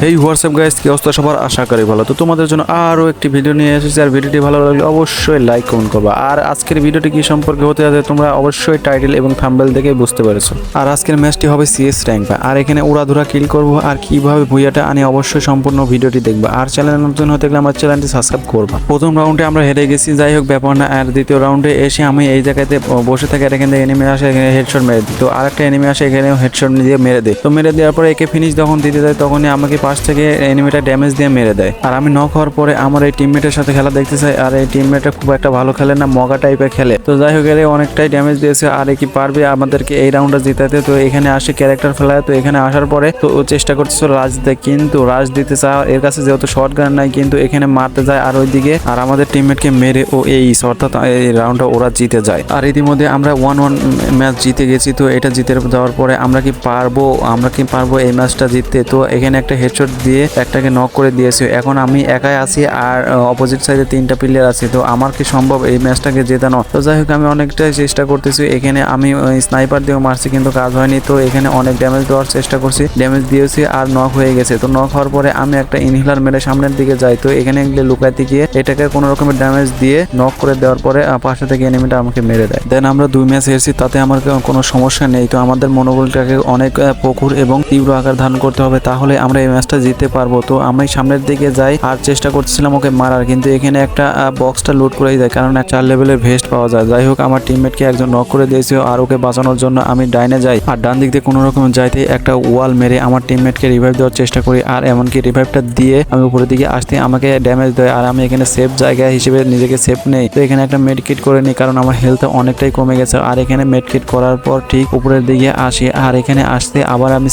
এই WhatsApp guys, কি অবস্থা সবার? আশা করি ভালো। তো তোমাদের জন্য আরও একটি ভিডিও নিয়ে এসেছি, আর ভিডিওটি ভালো লাগলে অবশ্যই লাইক কমেন্ট করবা। আর আজকের ভিডিওটি কি সম্পর্কে হতে যাচ্ছে তোমরা অবশ্যই টাইটেল এবং থাম্বনেল দেখে বুঝতে পেরেছো। আর আজকের ম্যাচটি হবে সিএস র্যাঙ্ক, আর এখানে উড়াধুরা কিল করবো আর কিভাবে ভুইয়াটা আনি অবশ্যই সম্পূর্ণ ভিডিওটি দেখবা। আর চ্যানেল নতুন হতে গেলে আমার চ্যানেলটি সাবস্ক্রাইব করবা। প্রথম রাউন্ডে আমরা হেরে গেছি, যাই হোক ব্যাপার না। আর দ্বিতীয় রাউন্ডে এসে আমি এই জায়গাতে বসে থাকি, আর এখান থেকে এনিমি আসে, এখানে হেডশট মেরে দিই। তো আরেকটা এনিমি আসে, এখানেও হেডশট দিয়ে মেরে দেয়। তো মেরে দেওয়ার পরে একে ফিনিশ যখন দিতে যায় তখনই আমাকে পাশ থেকে এনিমিটা ড্যামেজ দিয়ে মেরে দেয়। আর আমি নক হওয়ার পরে আমার এই টিমমেটের সাথে খেলা দেখতে চাই, আর এই টিমমেটটা খুব একটা ভালো খেলে না, মগা টাইপের খেলে। তো যাই হোক এর অনেকটাই ড্যামেজ দিয়েছে, আর কি পারবে আমাদেরকে এই রাউন্ডটা জিতাতে। তো এখানে আসে ক্যারেক্টার ফেলায়। তো এখানে আসার পরে তো ও চেষ্টা করতেছিল রাজ দিতে, কিন্তু রাজ দিতে চায় এর কাছে যেহেতু শর্ট গান নাই, কিন্তু এখানে মারতে যায় আর ওইদিকে আর আমাদের টিমমেটকে মেরে ও অর্থাৎ এই রাউন্ডটা ওরা জিতে যায়। আর ইতিমধ্যে আমরা 1-1 ম্যাচ জিতে গেছি। তো এটা জিতে যাওয়ার পরে আমরা কি পারবো এই ম্যাচটা জিততে? তো এখানে একটা হেডশট দিয়ে একটাকে নক করে দিয়েছে। এখন আমি একাই আছি আর অপোজিট সাইডে 3টা প্লেয়ার আছে। তো আমার কি সম্ভব এই ম্যাচটাকে জেতানো? তো যাই হোক আমি অনেকটাই চেষ্টা করতেছি। এখানে আমি স্নাইপার দিয়েও মারছি, কিন্তু কাজ হয়নি। তো এখানে অনেক ড্যামেজ দেওয়ার চেষ্টা করছি, ড্যামেজ দিয়েছি আর নক হয়ে গেছে। তো নক হওয়ার পরে আমি একটা ইনহেলার মেরে সামনের দিকে যাই। তো এখানে লুকাইতে গিয়ে এটাকে কোনো রকমের ড্যামেজ দিয়ে নক করে দেওয়ার পরে পাশে থেকে এনিমিটা আমাকে মেরে দেয়। দেন আমরা 2 ম্যাচ হেরছি, তাতে আমার কোনো সমস্যা নেই। তো আমাদের মনোবলটাকে অনেক প্রখর এবং তীব্র আকার ধারণ করতে হবে, তাহলে আমরা এই ম্যাচটা জিততে পারবো। তো আমি সামনের দিকে যাই আর চেষ্টা করতেছিলাম ওকে মারার, কিন্তু এখানে একটা বক্সটা লুট করে দেয়, কারণ 4 লেভেলের ভেস্ট পাওয়া যায়। যাই হোক আমার টিমমেটকে একজন নক করে দিয়েছে, আর ওকে বাঁচানোর জন্য আমি ডাইনে যাই, আর ডান দিক দিয়ে কোনো রকম যাইতে একটা ওয়াল মেরে আমার টিমমেটকে রিভাইভ দেওয়ার চেষ্টা করি। আর এমনকি রিভাইভটা দিয়ে আমি উপরের দিকে আসতে আমাকে ড্যামেজ দেয়, আর আমি এখানে সেফ জায়গা হিসেবে নিজেকে সেফ নেই। তো এখানে একটা মেডকিট করে নিই, কারণ আমার হেলথ অনেকটাই কমে গেছে। আর এখানে মেডকিট করার পর ঠিক উপরের দিকে আসি, আর এখানে আসতে আবার আমি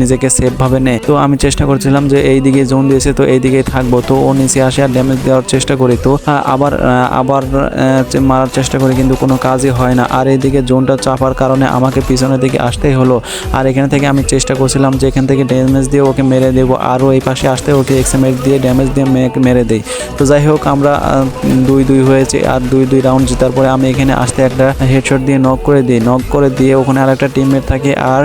নিজেকে সেফ ভাবে নেই। তো আমি চেষ্টা করছিলাম যে এই দিকে জোন দিয়েছে, তো এই দিকেই থাকবো। তো ও নিচে আসে আর ড্যামেজ দেওয়ার চেষ্টা করি। তো আবার মারার চেষ্টা করি, কিন্তু কোনো কাজই হয় না। আর এইদিকে জোনটা চাপার কারণে আমাকে পিছনের দিকে আসতেই হলো। আর এখানে থেকে আমি চেষ্টা করছিলাম যে এখান থেকে ড্যামেজ দিয়ে ওকে মেরে দেবো, আরও এই পাশে আসতে ওকে এক্সএমএড দিয়ে ড্যামেজ দিয়ে মেরে দেই। তো যাই হোক আমরা 2-2 হয়েছে, আর 2-2 রাউন্ড জেতার পরে আমি এখানে আসতে একটা হেডশট দিয়ে নক করে দিয়ে ওখানে আর একটা টিমমেট থাকে, আর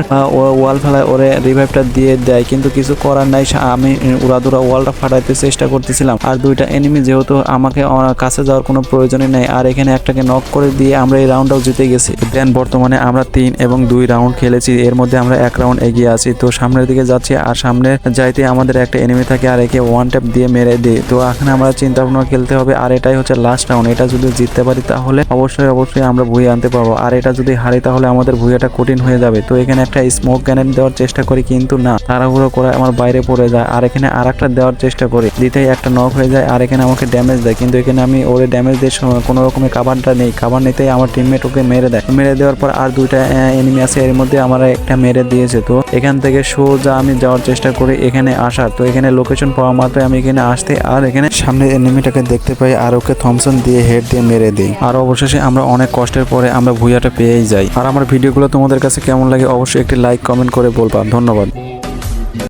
ওয়াল ফেলায় ওরে রিভাইভটা দিয়ে দেয়, কিন্তু কিছু করার নাই। আমি উড়াদুরা ওয়ালটা ফাটাইতে চেষ্টা করতেছিলাম, আর 2টা এনিমি যেহেতু আমাকে কাছে যাওয়ার কোনো প্রয়োজনই নেই। আর এখানে একটাকে নক করে দিয়ে আমরা এই রাউন্ডটাও জিতে গেছি। দেন বর্তমানে আমরা 3 এবং 2 রাউন্ড খেলেছি, এর মধ্যে আমরা 1 রাউন্ড এগিয়ে আছি। তো সামনের দিকে যাচ্ছি, আর সামনে যাইতে আমাদের একটা এনিমি থাকে, আর একে 1 ট্যাপ দিয়ে মেরে দিই। তো এখানে আমরা চিন্তা ভাবনা খেলতে হবে, আর এটাই হচ্ছে লাস্ট রাউন্ড। এটা যদি জিততে পারি তাহলে অবশ্যই আমরা ভুইয়া আনতে পারবো, আর এটা যদি হারি তাহলে আমাদের ভুইয়াটা কঠিন হয়ে যাবে। তো এখানে একটা স্মোক গ্রেনেড দেওয়ার চেষ্টা করি, কিন্তু না, তাড়াহুড়ো করে আমার বাইরে পড়ে যায়। আর এখানে আর একটা দেওয়ার চেষ্টা করি, দিতেই একটা নক হয়ে যায়, আর এখানে আমাকে ড্যামেজ দেয়, কিন্তু এখানে আমি ওরে ড্যামেজ দিয়ে কোনো রকমের কাভারটা নেই। কাভার নিতেই আমার টিমমেট ওকে মেরে দেয়। মেরে দেওয়ার পর আর 2টা এনিমি আছে, এর মধ্যে আমার একটা মেরে দিয়েছে। তো এখান থেকে সোজা আমি যাওয়ার চেষ্টা করি এখানে আসার। তো এখানে লোকেশন পাওয়া মাত্র আমি এখানে আসতে, আর এখানে সামনে এনিমিটাকে দেখতে পাই, আর ওকে থমসন দিয়ে হেড দিয়ে মেরে দিই। আর অবশেষে আমরা অনেক কষ্টের পরে আমরা ভুইয়াটা পেয়েই যাই। আর আমার ভিডিওগুলো তোমাদের কাছে কেমন লাগে অবশ্যই একটি লাইক কমেন্ট করে বলবা। ধন্যবাদ।